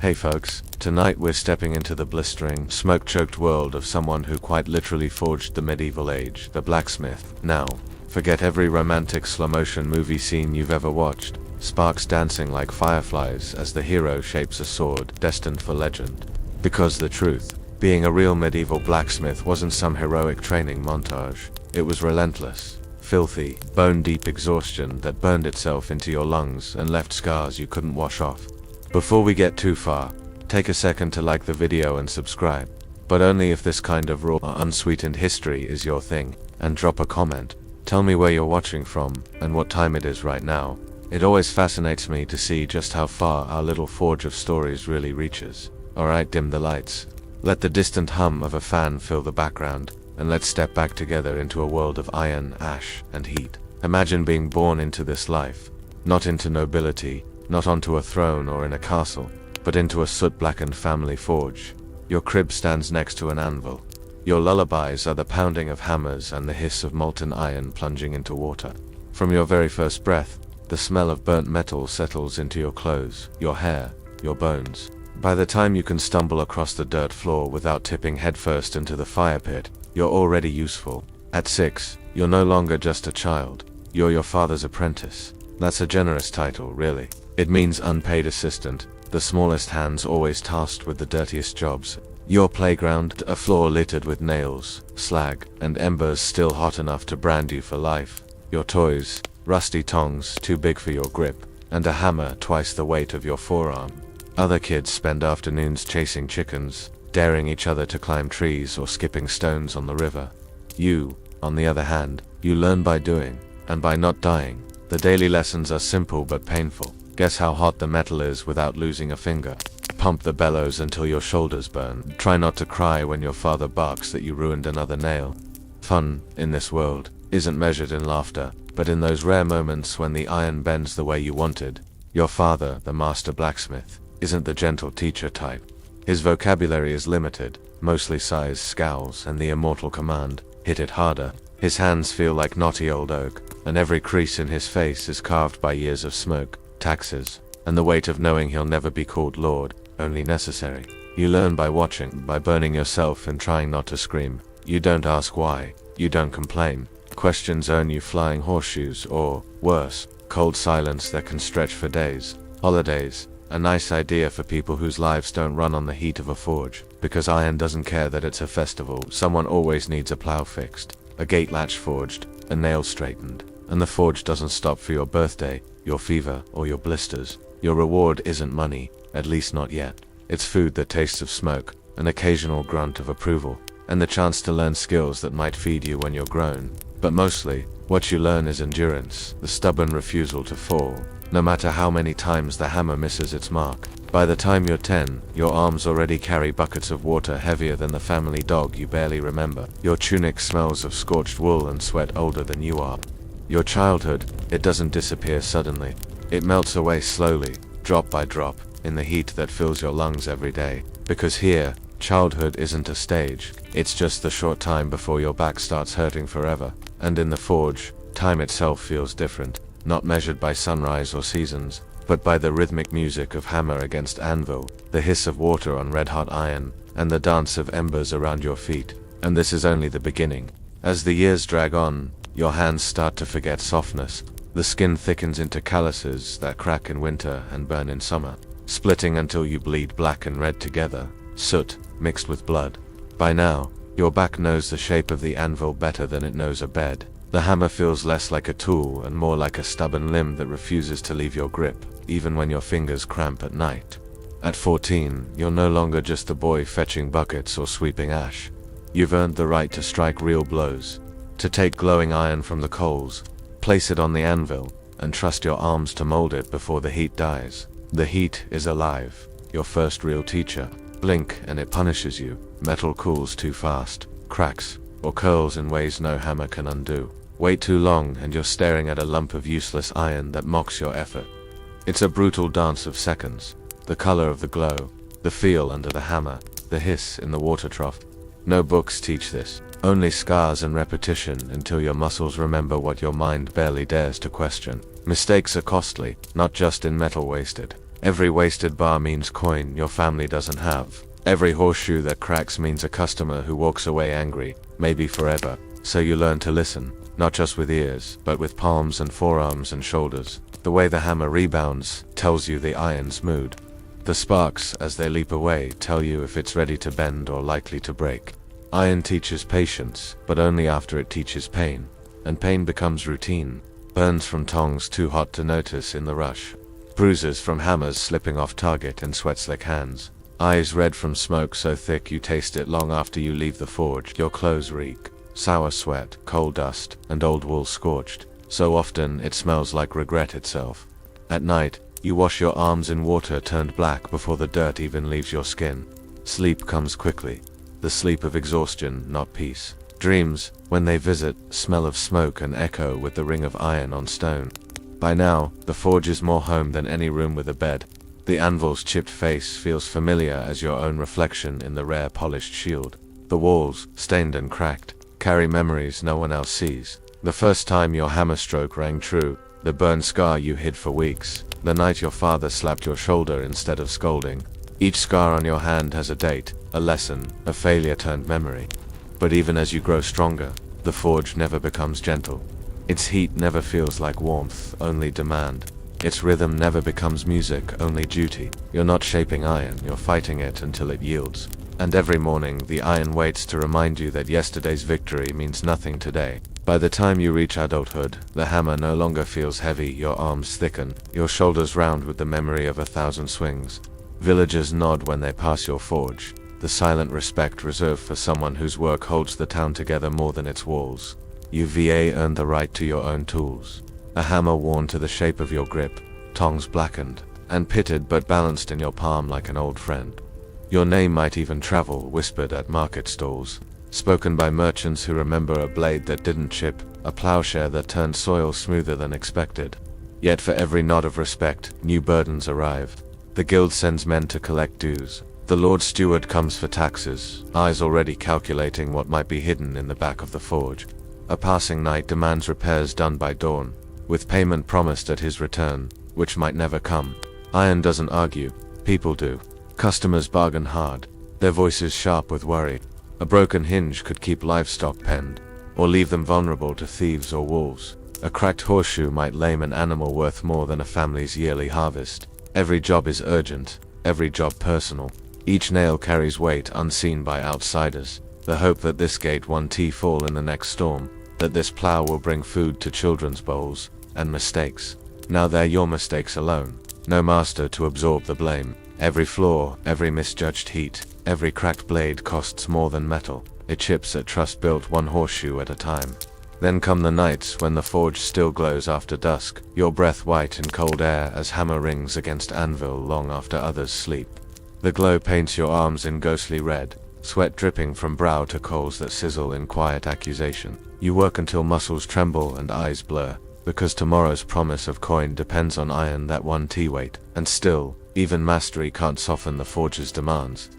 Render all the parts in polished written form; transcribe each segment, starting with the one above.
Hey folks, tonight we're stepping into the blistering, smoke-choked world of someone who quite literally forged the medieval age, the blacksmith. Now, forget every romantic slow-motion movie scene you've ever watched, sparks dancing like fireflies as the hero shapes a sword destined for legend. Because the truth, being a real medieval blacksmith wasn't some heroic training montage. It was relentless, filthy, bone-deep exhaustion that burned itself into your lungs and left scars you couldn't wash off. Before we get too far, take a second to like the video and subscribe, but only if this kind of raw, unsweetened history is your thing, and drop a comment. Tell me where you're watching from, and what time it is right now. It always fascinates me to see just how far our little forge of stories really reaches. Alright, dim the lights. Let the distant hum of a fan fill the background, and let's step back together into a world of iron, ash, and heat. Imagine being born into this life, not into nobility, not onto a throne or in a castle, but into a soot-blackened family forge. Your crib stands next to an anvil. Your lullabies are the pounding of hammers and the hiss of molten iron plunging into water. From your very first breath, the smell of burnt metal settles into your clothes, your hair, your bones. By the time you can stumble across the dirt floor without tipping headfirst into the fire pit, you're already useful. At 6, you're no longer just a child. You're your father's apprentice. That's a generous title, really. It means unpaid assistant, the smallest hands always tasked with the dirtiest jobs. Your playground, a floor littered with nails, slag, and embers still hot enough to brand you for life. Your toys, rusty tongs too big for your grip, and a hammer twice the weight of your forearm. Other kids spend afternoons chasing chickens, daring each other to climb trees or skipping stones on the river. You, on the other hand, you learn by doing, and by not dying. The daily lessons are simple but painful. Guess how hot the metal is without losing a finger. Pump the bellows until your shoulders burn. Try not to cry when your father barks that you ruined another nail. Fun, in this world, isn't measured in laughter, but in those rare moments when the iron bends the way you wanted. Your father, the master blacksmith, isn't the gentle teacher type. His vocabulary is limited, mostly sighs, scowls, and the immortal command, hit it harder. His hands feel like knotty old oak, and every crease in his face is carved by years of smoke, taxes, and the weight of knowing he'll never be called Lord, only necessary. You learn by watching, by burning yourself and trying not to scream. You don't ask why, you don't complain. Questions earn you flying horseshoes or, worse, cold silence that can stretch for days. Holidays, a nice idea for people whose lives don't run on the heat of a forge, because iron doesn't care that it's a festival. Someone always needs a plow fixed, a gate latch forged, a nail straightened, and the forge doesn't stop for your birthday, your fever, or your blisters. Your reward isn't money, at least not yet. It's food that tastes of smoke, an occasional grunt of approval, and the chance to learn skills that might feed you when you're grown. But mostly, what you learn is endurance, the stubborn refusal to fall, no matter how many times the hammer misses its mark. By the time you're 10, your arms already carry buckets of water heavier than the family dog you barely remember. Your tunic smells of scorched wool and sweat older than you are. Your childhood, it doesn't disappear suddenly. It melts away slowly, drop by drop, in the heat that fills your lungs every day. Because here, childhood isn't a stage, it's just the short time before your back starts hurting forever. And in the forge, time itself feels different, not measured by sunrise or seasons, but by the rhythmic music of hammer against anvil, the hiss of water on red-hot iron, and the dance of embers around your feet. And this is only the beginning. As the years drag on, your hands start to forget softness. The skin thickens into calluses that crack in winter and burn in summer, splitting until you bleed black and red together, soot mixed with blood. By now, your back knows the shape of the anvil better than it knows a bed. The hammer feels less like a tool and more like a stubborn limb that refuses to leave your grip, even when your fingers cramp at night. At 14, you're no longer just a boy fetching buckets or sweeping ash. You've earned the right to strike real blows, to take glowing iron from the coals, place it on the anvil, and trust your arms to mold it before the heat dies. The heat is alive, your first real teacher. Blink and it punishes you. Metal cools too fast, cracks, or curls in ways no hammer can undo. Wait too long and you're staring at a lump of useless iron that mocks your effort. It's a brutal dance of seconds. The color of the glow, the feel under the hammer, the hiss in the water trough. No books teach this, only scars and repetition until your muscles remember what your mind barely dares to question. Mistakes are costly, not just in metal wasted, Every wasted bar means coin your family doesn't have. Every horseshoe that cracks means a customer who walks away angry, maybe forever. So you learn to listen, not just with ears, but with palms and forearms and shoulders. The way the hammer rebounds tells you the iron's mood. The sparks, as they leap away, tell you if it's ready to bend or likely to break. Iron teaches patience, but only after it teaches pain. And pain becomes routine. Burns from tongs too hot to notice in the rush. Bruises from hammers slipping off target in sweat-slick hands. Eyes red from smoke so thick you taste it long after you leave the forge. Your clothes reek. Sour sweat, coal dust, and old wool scorched. So often it smells like regret itself. At night, you wash your arms in water turned black before the dirt even leaves your skin. Sleep comes quickly. The sleep of exhaustion, not peace. Dreams, when they visit, smell of smoke and echo with the ring of iron on stone. By now, the forge is more home than any room with a bed. The anvil's chipped face feels familiar as your own reflection in the rare polished shield. The walls, stained and cracked, carry memories no one else sees. The first time your hammer stroke rang true, the burn scar you hid for weeks, the night your father slapped your shoulder instead of scolding. Each scar on your hand has a date, a lesson, a failure turned memory. But even as you grow stronger, the forge never becomes gentle. Its heat never feels like warmth, only demand. Its rhythm never becomes music, only duty. You're not shaping iron, you're fighting it until it yields. And every morning, the iron waits to remind you that yesterday's victory means nothing today. By the time you reach adulthood, the hammer no longer feels heavy, your arms thicken, your shoulders round with the memory of 1,000 swings. Villagers nod when they pass your forge, the silent respect reserved for someone whose work holds the town together more than its walls. You've earned the right to your own tools. A hammer worn to the shape of your grip, tongs blackened, and pitted but balanced in your palm like an old friend. Your name might even travel, whispered at market stalls, spoken by merchants who remember a blade that didn't chip, a plowshare that turned soil smoother than expected. Yet for every nod of respect, new burdens arrive. The guild sends men to collect dues. The Lord Steward comes for taxes, eyes already calculating what might be hidden in the back of the forge. A passing knight demands repairs done by dawn, with payment promised at his return, which might never come. Iron doesn't argue, people do. Customers bargain hard, their voices sharp with worry. A broken hinge could keep livestock penned, or leave them vulnerable to thieves or wolves. A cracked horseshoe might lame an animal worth more than a family's yearly harvest. Every job is urgent, every job personal. Each nail carries weight unseen by outsiders. The hope that this gate won't fall in the next storm, that this plow will bring food to children's bowls, and mistakes. Now they're your mistakes alone. No master to absorb the blame. Every flaw, every misjudged heat, every cracked blade costs more than metal. It chips at trust built one horseshoe at a time. Then come the nights when the forge still glows after dusk, your breath white in cold air as hammer rings against anvil long after others sleep. The glow paints your arms in ghostly red, sweat dripping from brow to coals that sizzle in quiet accusation. You work until muscles tremble and eyes blur, because tomorrow's promise of coin depends on iron that one T-weight, and still, even mastery can't soften the forge's demands.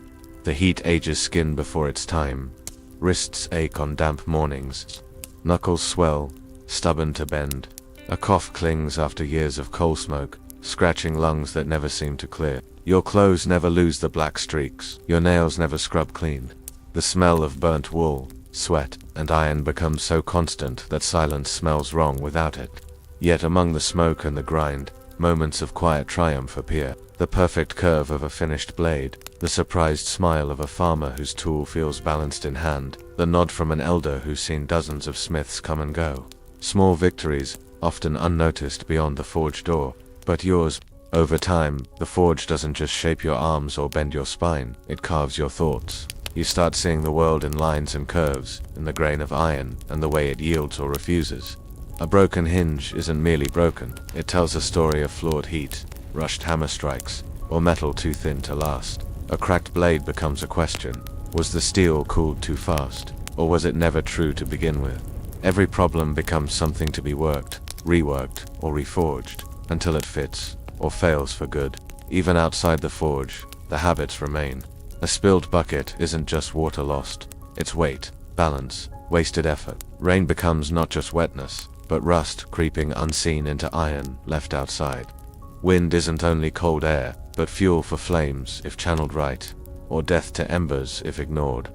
The heat ages skin before its time. Wrists ache on damp mornings. Knuckles swell, stubborn to bend. A cough clings after years of coal smoke, scratching lungs that never seem to clear. Your clothes never lose the black streaks, your nails never scrub clean. The smell of burnt wool, sweat, and iron becomes so constant that silence smells wrong without it. Yet among the smoke and the grind, moments of quiet triumph appear. The perfect curve of a finished blade, the surprised smile of a farmer whose tool feels balanced in hand, the nod from an elder who's seen dozens of smiths come and go. Small victories, often unnoticed beyond the forge door, but yours. Over time, the forge doesn't just shape your arms or bend your spine, it carves your thoughts. You start seeing the world in lines and curves, in the grain of iron, and the way it yields or refuses. A broken hinge isn't merely broken, it tells a story of flawed heat, rushed hammer strikes, or metal too thin to last. A cracked blade becomes a question. Was the steel cooled too fast, or was it never true to begin with? Every problem becomes something to be worked, reworked, or reforged, until it fits, or fails for good. Even outside the forge, the habits remain. A spilled bucket isn't just water lost, it's weight, balance, wasted effort. Rain becomes not just wetness, but rust creeping unseen into iron left outside. Wind isn't only cold air, but fuel for flames if channeled right, or death to embers if ignored.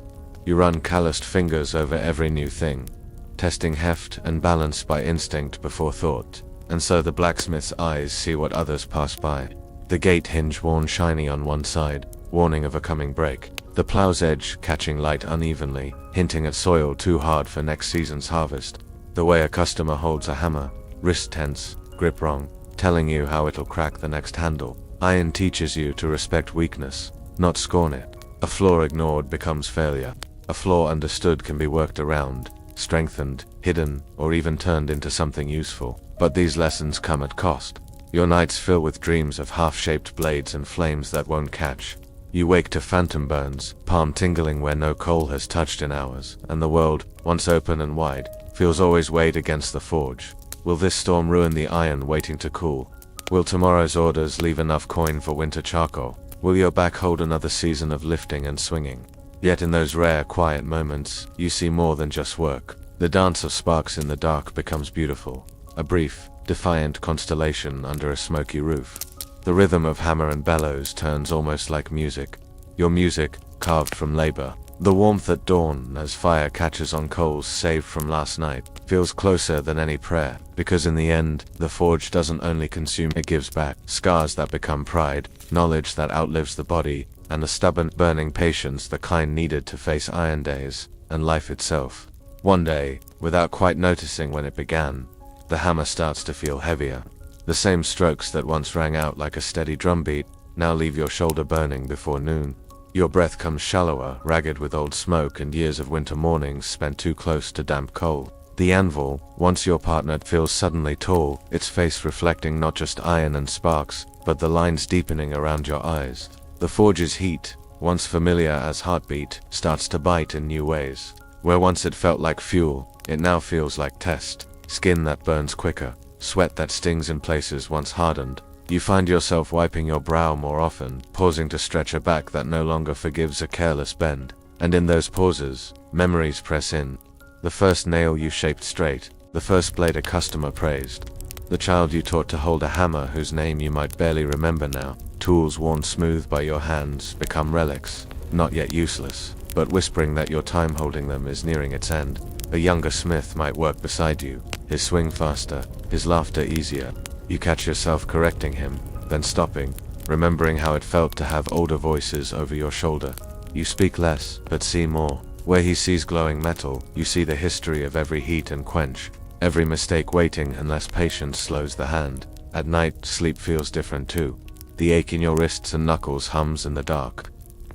You run calloused fingers over every new thing, testing heft and balance by instinct before thought, and so the blacksmith's eyes see what others pass by. The gate hinge worn shiny on one side, warning of a coming break. The plow's edge catching light unevenly, hinting at soil too hard for next season's harvest. The way a customer holds a hammer, wrist tense, grip wrong, telling you how it'll crack the next handle. Iron teaches you to respect weakness, not scorn it. A flaw ignored becomes failure. A flaw understood can be worked around, strengthened, hidden, or even turned into something useful. But these lessons come at cost. Your nights fill with dreams of half-shaped blades and flames that won't catch. You wake to phantom burns, palm tingling where no coal has touched in hours, and the world, once open and wide, feels always weighed against the forge. Will this storm ruin the iron waiting to cool? Will tomorrow's orders leave enough coin for winter charcoal? Will your back hold another season of lifting and swinging? Yet in those rare, quiet moments, you see more than just work. The dance of sparks in the dark becomes beautiful. A brief, defiant constellation under a smoky roof. The rhythm of hammer and bellows turns almost like music. Your music, carved from labor. The warmth at dawn as fire catches on coals saved from last night, feels closer than any prayer, because in the end, the forge doesn't only consume, it gives back. Scars that become pride, knowledge that outlives the body, and the stubborn, burning patience the kind needed to face iron days, and life itself. One day, without quite noticing when it began, the hammer starts to feel heavier. The same strokes that once rang out like a steady drumbeat, now leave your shoulder burning before noon. Your breath comes shallower, ragged with old smoke and years of winter mornings spent too close to damp coal. The anvil, once your partner, feels suddenly tall, its face reflecting not just iron and sparks, but the lines deepening around your eyes. The forge's heat, once familiar as heartbeat, starts to bite in new ways. Where once it felt like fuel, it now feels like test. Skin that burns quicker, sweat that stings in places once hardened. You find yourself wiping your brow more often, pausing to stretch a back that no longer forgives a careless bend. And in those pauses, memories press in. The first nail you shaped straight, the first blade a customer praised. The child you taught to hold a hammer whose name you might barely remember now. Tools worn smooth by your hands become relics, not yet useless, but whispering that your time holding them is nearing its end. A younger smith might work beside you, his swing faster, his laughter easier. You catch yourself correcting him, then stopping, remembering how it felt to have older voices over your shoulder. You speak less, but see more. Where he sees glowing metal, you see the history of every heat and quench, every mistake waiting unless patience slows the hand. At night, sleep feels different too. The ache in your wrists and knuckles hums in the dark.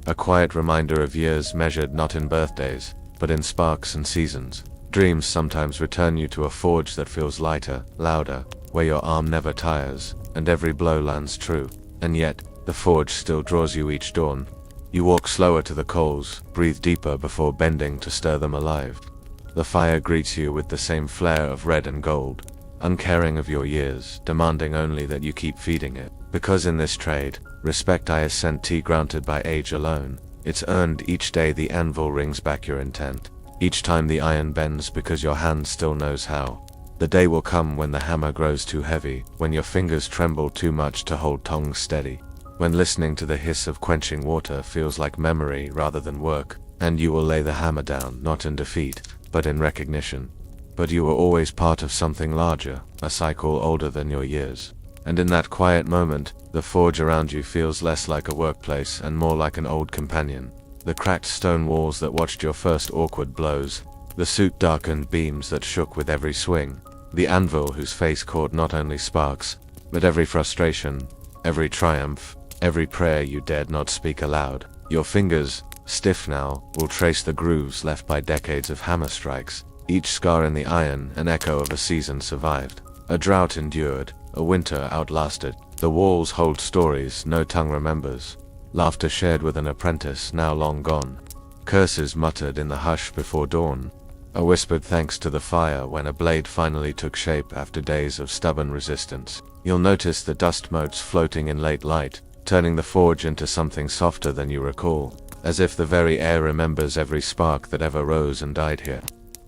A quiet reminder of years measured not in birthdays, but in sparks and seasons. Dreams sometimes return you to a forge that feels lighter, louder, where your arm never tires, and every blow lands true. And yet, the forge still draws you each dawn. You walk slower to the coals, breathe deeper before bending to stir them alive. The fire greets you with the same flare of red and gold, uncaring of your years, demanding only that you keep feeding it. Because in this trade, respect isn't granted by age alone. It's earned each day the anvil rings back your intent. Each time the iron bends because your hand still knows how. The day will come when the hammer grows too heavy, when your fingers tremble too much to hold tongs steady, when listening to the hiss of quenching water feels like memory rather than work, and you will lay the hammer down, not in defeat, but in recognition. But you were always part of something larger, a cycle older than your years. And in that quiet moment, the forge around you feels less like a workplace and more like an old companion. The cracked stone walls that watched your first awkward blows, the soot-darkened beams that shook with every swing, the anvil whose face caught not only sparks, but every frustration, every triumph, every prayer you dared not speak aloud. Your fingers, stiff now, will trace the grooves left by decades of hammer strikes, each scar in the iron an echo of a season survived, a drought endured, a winter outlasted. The walls hold stories no tongue remembers, laughter shared with an apprentice now long gone, curses muttered in the hush before dawn, a whispered thanks to the fire when a blade finally took shape after days of stubborn resistance. You'll notice the dust motes floating in late light, turning the forge into something softer than you recall, as if the very air remembers every spark that ever rose and died here.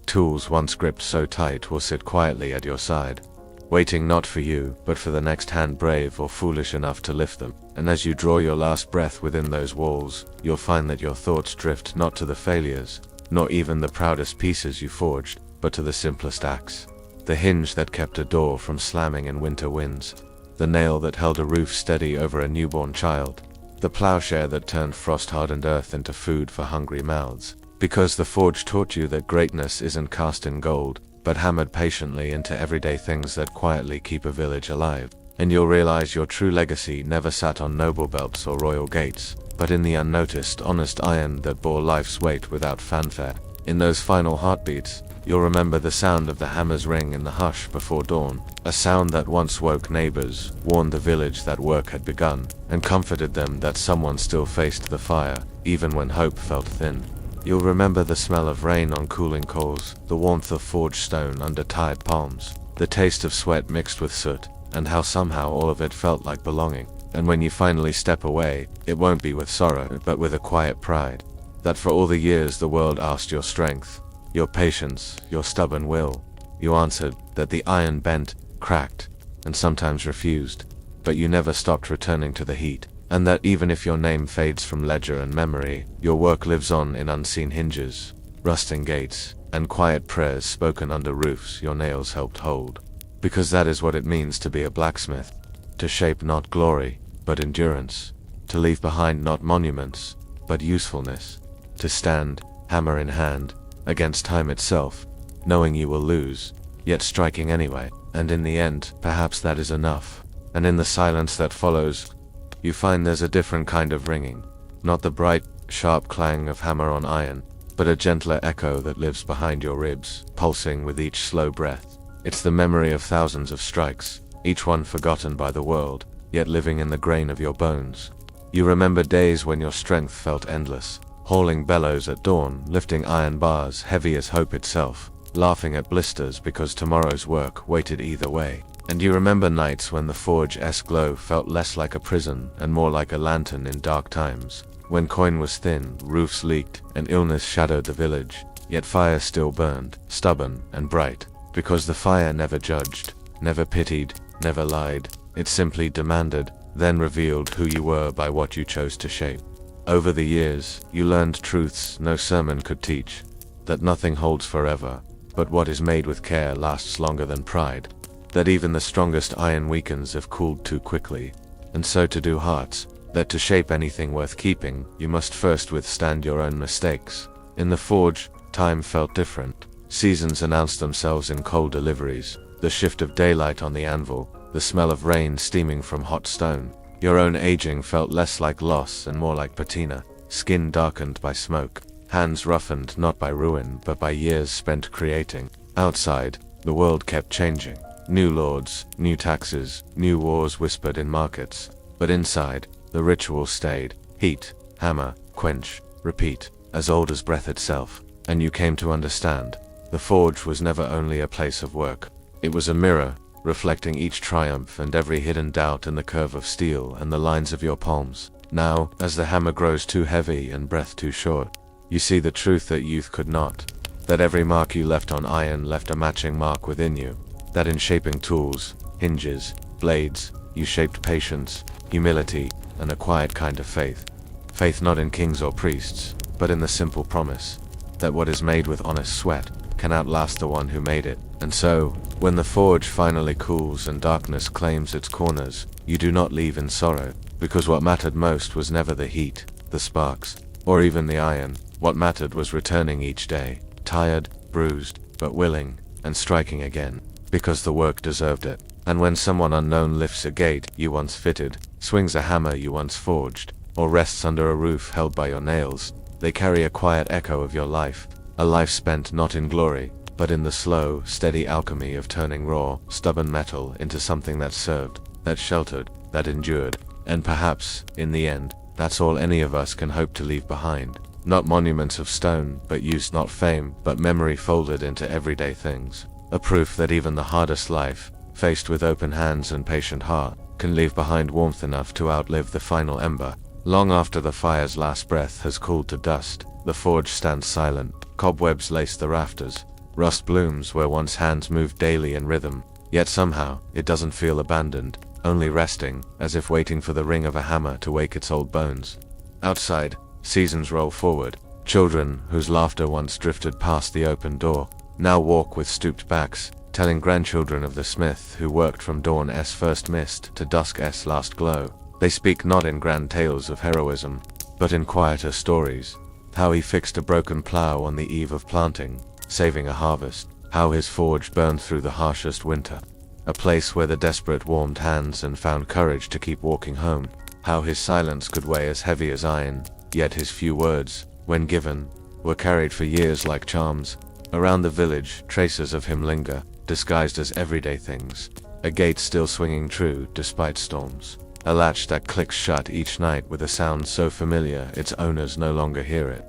Tools once gripped so tight will sit quietly at your side. waiting not for you, but for the next hand brave or foolish enough to lift them. And as you draw your last breath within those walls, you'll find that your thoughts drift not to the failures, nor even the proudest pieces you forged, but to the simplest acts. The hinge that kept a door from slamming in winter winds, the nail that held a roof steady over a newborn child, the plowshare that turned frost-hardened earth into food for hungry mouths. Because the forge taught you that greatness isn't cast in gold, but hammered patiently into everyday things that quietly keep a village alive. And you'll realize your true legacy never sat on noble belts or royal gates, but in the unnoticed, honest iron that bore life's weight without fanfare. In those final heartbeats, you'll remember the sound of the hammer's ring in the hush before dawn, a sound that once woke neighbors, warned the village that work had begun, and comforted them that someone still faced the fire, even when hope felt thin. You'll remember the smell of rain on cooling coals, the warmth of forged stone under tired palms, the taste of sweat mixed with soot, and how somehow all of it felt like belonging. And when you finally step away, it won't be with sorrow, but with a quiet pride. That for all the years the world asked your strength, your patience, your stubborn will, you answered, that the iron bent, cracked, and sometimes refused, but you never stopped returning to the heat. And that even if your name fades from ledger and memory, your work lives on in unseen hinges, rusting gates, and quiet prayers spoken under roofs your nails helped hold. Because that is what it means to be a blacksmith. To shape not glory, but endurance. To leave behind not monuments, but usefulness. To stand, hammer in hand, against time itself, knowing you will lose, yet striking anyway. And in the end, perhaps that is enough. And in the silence that follows, you find there's a different kind of ringing. Not the bright, sharp clang of hammer on iron, but a gentler echo that lives behind your ribs, pulsing with each slow breath. It's the memory of thousands of strikes, each one forgotten by the world, yet living in the grain of your bones. You remember days when your strength felt endless, hauling bellows at dawn, lifting iron bars heavy as hope itself, laughing at blisters because tomorrow's work waited either way. And you remember nights when the forge's glow felt less like a prison and more like a lantern in dark times, when coin was thin, roofs leaked, and illness shadowed the village, yet fire still burned, stubborn and bright, because the fire never judged, never pitied, never lied. It simply demanded, then revealed who you were by what you chose to shape. Over the years, you learned truths no sermon could teach, that nothing holds forever, but what is made with care lasts longer than pride. That even the strongest iron weakens if cooled too quickly, and so to do hearts, that to shape anything worth keeping, you must first withstand your own mistakes. In the forge, time felt different. Seasons announced themselves in cold deliveries, the shift of daylight on the anvil, the smell of rain steaming from hot stone. Your own aging felt less like loss and more like patina, skin darkened by smoke, hands roughened not by ruin but by years spent creating. Outside, the world kept changing. New lords, new taxes, new wars whispered in markets. But inside, the ritual stayed. Heat, hammer, quench, repeat, as old as breath itself. And you came to understand. The forge was never only a place of work. It was a mirror, reflecting each triumph and every hidden doubt in the curve of steel and the lines of your palms. Now, as the hammer grows too heavy and breath too short, you see the truth that youth could not. That every mark you left on iron left a matching mark within you. That in shaping tools, hinges, blades, you shaped patience, humility, and a quiet kind of faith. Faith not in kings or priests, but in the simple promise that what is made with honest sweat can outlast the one who made it. And so, when the forge finally cools and darkness claims its corners, you do not leave in sorrow, because what mattered most was never the heat, the sparks, or even the iron. What mattered was returning each day, tired, bruised, but willing, and striking again. Because the work deserved it. And when someone unknown lifts a gate you once fitted, swings a hammer you once forged, or rests under a roof held by your nails, they carry a quiet echo of your life, a life spent not in glory, but in the slow, steady alchemy of turning raw, stubborn metal into something that served, that sheltered, that endured. And perhaps, in the end, that's all any of us can hope to leave behind. Not monuments of stone, but use, not fame, but memory folded into everyday things. A proof that even the hardest life, faced with open hands and patient heart, can leave behind warmth enough to outlive the final ember. Long after the fire's last breath has cooled to dust, the forge stands silent. Cobwebs lace the rafters. Rust blooms where once hands moved daily in rhythm. Yet somehow, it doesn't feel abandoned, only resting, as if waiting for the ring of a hammer to wake its old bones. Outside, seasons roll forward. Children, whose laughter once drifted past the open door, now walk with stooped backs, telling grandchildren of the smith who worked from dawn's first mist to dusk's last glow. They speak not in grand tales of heroism, but in quieter stories. How he fixed a broken plow on the eve of planting, saving a harvest. How his forge burned through the harshest winter. A place where the desperate warmed hands and found courage to keep walking home. How his silence could weigh as heavy as iron, yet his few words, when given, were carried for years like charms. Around the village, traces of him linger, disguised as everyday things. A gate still swinging true, despite storms. A latch that clicks shut each night with a sound so familiar its owners no longer hear it.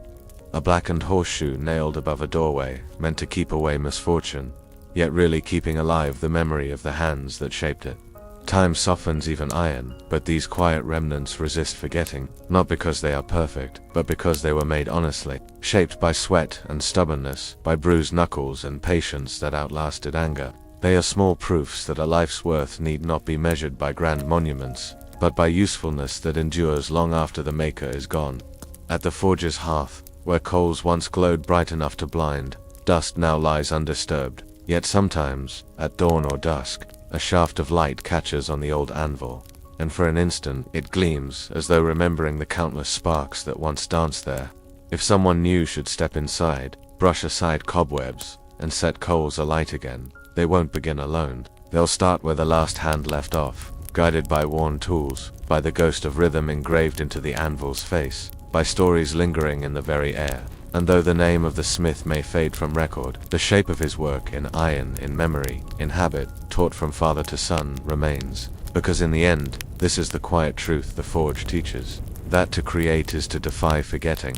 A blackened horseshoe nailed above a doorway, meant to keep away misfortune, yet really keeping alive the memory of the hands that shaped it. Time softens even iron, but these quiet remnants resist forgetting, not because they are perfect, but because they were made honestly, shaped by sweat and stubbornness, by bruised knuckles and patience that outlasted anger. They are small proofs that a life's worth need not be measured by grand monuments, but by usefulness that endures long after the maker is gone. At the forge's hearth, where coals once glowed bright enough to blind, dust now lies undisturbed, yet sometimes, at dawn or dusk, a shaft of light catches on the old anvil, and for an instant it gleams as though remembering the countless sparks that once danced there. If someone new should step inside, brush aside cobwebs, and set coals alight again, they won't begin alone. They'll start where the last hand left off, guided by worn tools, by the ghost of rhythm engraved into the anvil's face, by stories lingering in the very air. And though the name of the smith may fade from record, the shape of his work in iron, in memory, in habit, taught from father to son, remains. Because in the end, this is the quiet truth the forge teaches, that to create is to defy forgetting.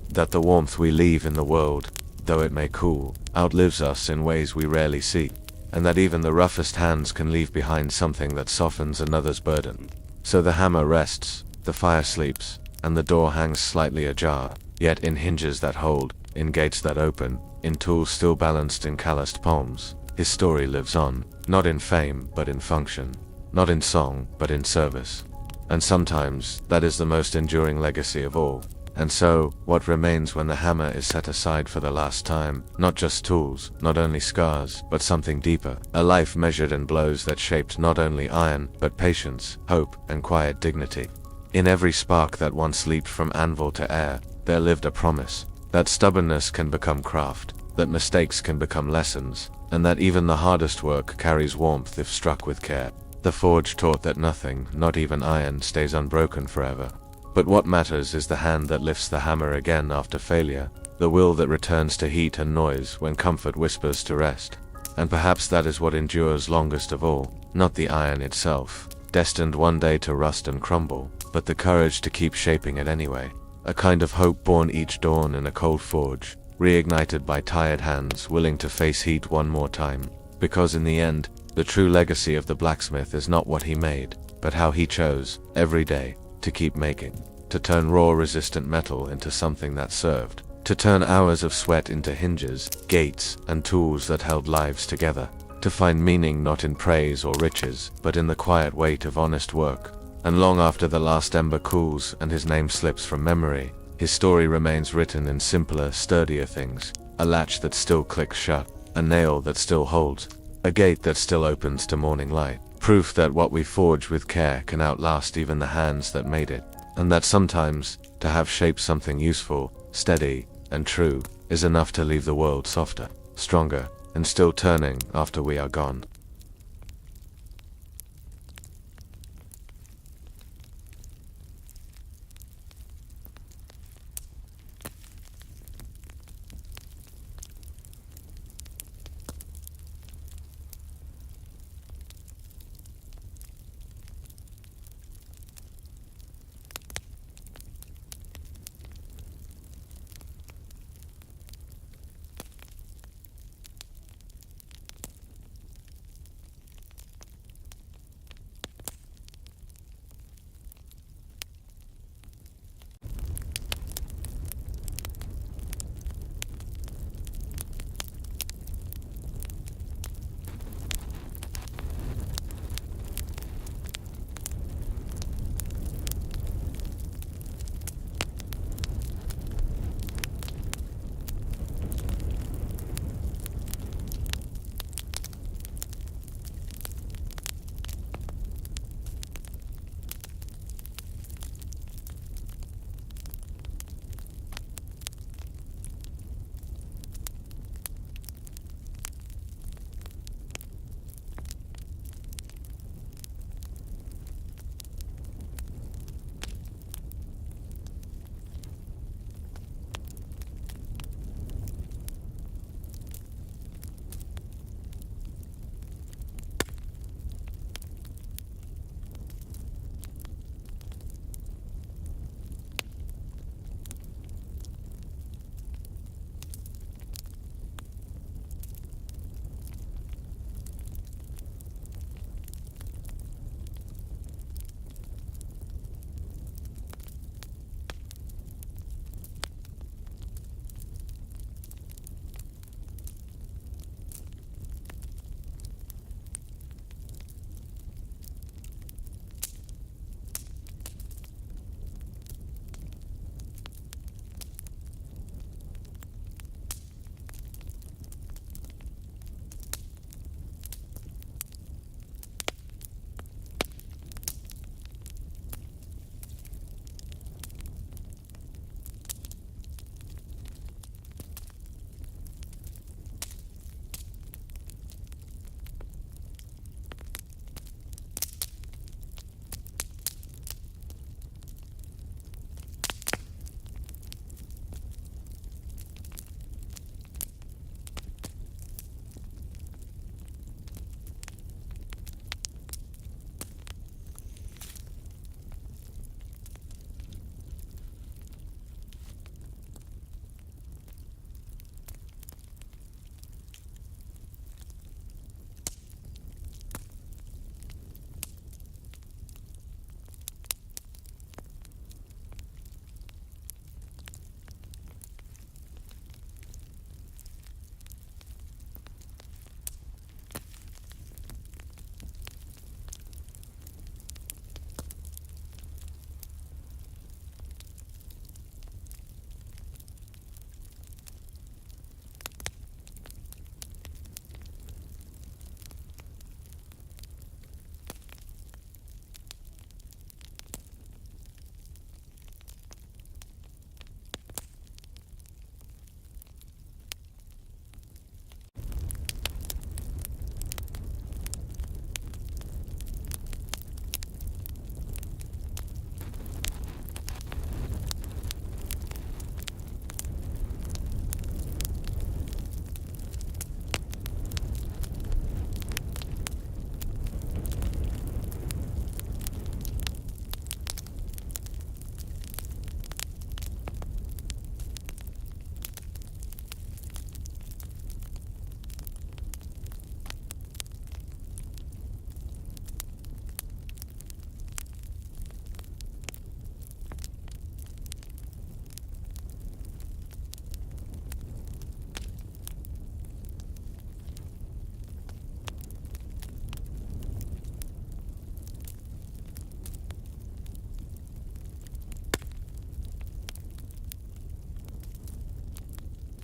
That the warmth we leave in the world, though it may cool, outlives us in ways we rarely see. And that even the roughest hands can leave behind something that softens another's burden. So the hammer rests, the fire sleeps, and the door hangs slightly ajar, yet in hinges that hold, in gates that open, in tools still balanced in calloused palms, his story lives on, not in fame but in function, not in song but in service. And sometimes, that is the most enduring legacy of all. And so, what remains when the hammer is set aside for the last time? Not just tools, not only scars, but something deeper. A life measured in blows that shaped not only iron, but patience, hope, and quiet dignity. In every spark that once leaped from anvil to air, there lived a promise. That stubbornness can become craft, that mistakes can become lessons, and that even the hardest work carries warmth if struck with care. The forge taught that nothing, not even iron, stays unbroken forever. But what matters is the hand that lifts the hammer again after failure, the will that returns to heat and noise when comfort whispers to rest. And perhaps that is what endures longest of all, not the iron itself, destined one day to rust and crumble, but the courage to keep shaping it anyway. A kind of hope born each dawn in a cold forge, reignited by tired hands willing to face heat one more time. Because in the end, the true legacy of the blacksmith is not what he made, but how he chose, every day, to keep making, to turn raw resistant metal into something that served, to turn hours of sweat into hinges, gates, and tools that held lives together, to find meaning not in praise or riches, but in the quiet weight of honest work. And long after the last ember cools and his name slips from memory, his story remains written in simpler, sturdier things, a latch that still clicks shut, a nail that still holds, a gate that still opens to morning light. Proof that what we forge with care can outlast even the hands that made it, and that sometimes, to have shaped something useful, steady, and true, is enough to leave the world softer, stronger, and still turning after we are gone.